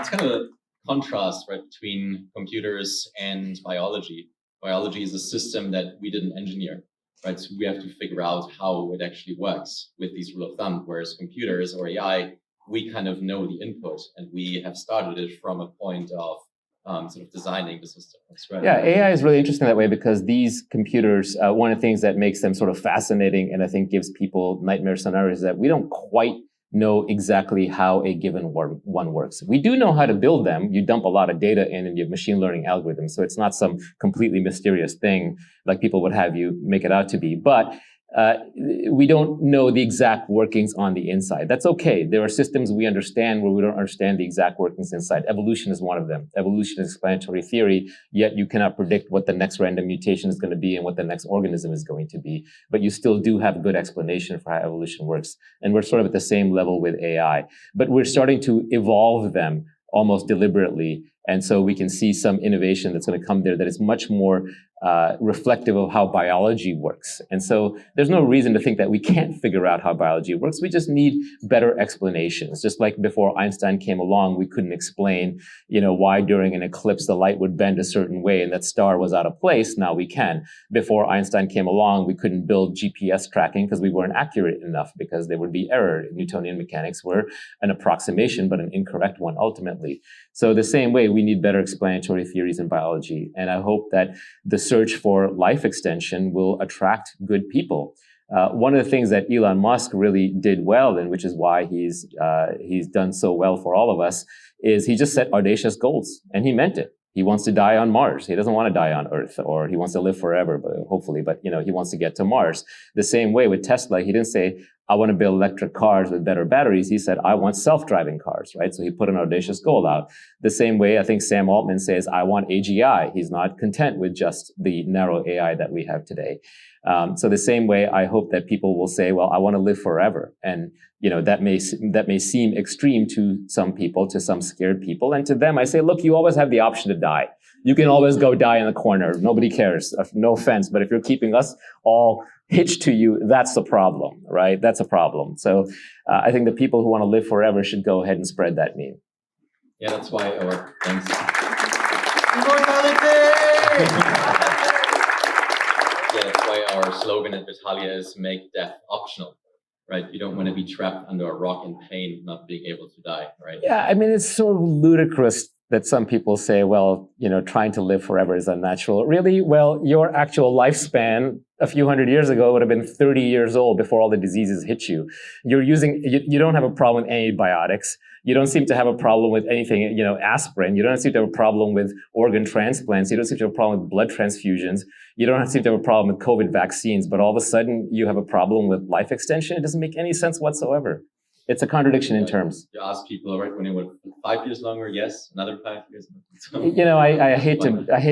it's kind of a contrast, right, between computers and biology. Biology is a system that we didn't engineer, right? So we have to figure out how it actually works with these rule of thumb, whereas computers or AI, we kind of know the input and we have started it from a point of sort of designing the system. Yeah, AI is really interesting that way because these computers, one of the things that makes them sort of fascinating and I think gives people nightmare scenarios is that we don't quite know exactly how a given one works. We do know how to build them. You dump a lot of data in and you have machine learning algorithms. So it's not some completely mysterious thing like people would have you make it out to be. But we don't know the exact workings on the inside. That's okay. There are systems we understand where we don't understand the exact workings inside. Evolution is one of them. Evolution is explanatory theory, yet you cannot predict what the next random mutation is going to be and what the next organism is going to be. But you still do have a good explanation for how evolution works. And we're sort of at the same level with AI. But we're starting to evolve them almost deliberately. And so we can see some innovation that's going to come there that is much more reflective of how biology works. And so there's no reason to think that we can't figure out how biology works. We just need better explanations. Just like before Einstein came along, we couldn't explain, why during an eclipse the light would bend a certain way and that star was out of place. Now we can. Before Einstein came along, we couldn't build GPS tracking because we weren't accurate enough because there would be error. Newtonian mechanics were an approximation, but an incorrect one ultimately. So the same way, we need better explanatory theories in biology. And I hope that the search for life extension will attract good people. One of the things that Elon Musk really did well, and which is why he's done so well for all of us, is he just set audacious goals, and he meant it. He wants to die on Mars. He doesn't want to die on Earth, or he wants to live forever, but hopefully. But he wants to get to Mars. The same way with Tesla, he didn't say, I want to build electric cars with better batteries. He said, I want self-driving cars, right? So he put an audacious goal out. The same way, I think Sam Altman says, I want AGI. He's not content with just the narrow AI that we have today. So the same way, I hope that people will say, well, I want to live forever. And, that may seem extreme to some people, to some scared people. And to them, I say, look, you always have the option to die. You can always go die in the corner. Nobody cares. No offense. But if you're keeping us all hitched to you, that's the problem, right? That's a problem. So I think the people who want to live forever should go ahead and spread that meme. Yeah, that's why our thanks. Yeah, that's why our slogan at Vitalia is make death optional. Right? You don't want to be trapped under a rock in pain, not being able to die, right? Yeah, I mean, it's sort of ludicrous that some people say, well, trying to live forever is unnatural. Really? Well, your actual lifespan a few hundred years ago would have been 30 years old before all the diseases hit you. You don't have a problem with antibiotics. You don't seem to have a problem with anything, aspirin. You don't seem to have a problem with organ transplants. You don't seem to have a problem with blood transfusions. You don't seem to have a problem with COVID vaccines, but all of a sudden you have a problem with life extension. It doesn't make any sense whatsoever. It's a contradiction in terms. You ask people, right, when they were 5 years longer, yes, another 5 years. I hate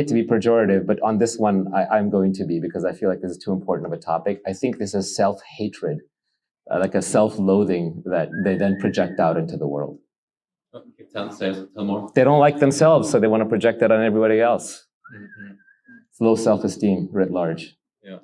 to be pejorative, but on this one, I'm going to be, because I feel like this is too important of a topic. I think this is self-hatred, like a self-loathing that they then project out into the world. Okay, tell more. They don't like themselves, so they want to project that on everybody else. Mm-hmm. It's low self-esteem writ large. Yeah.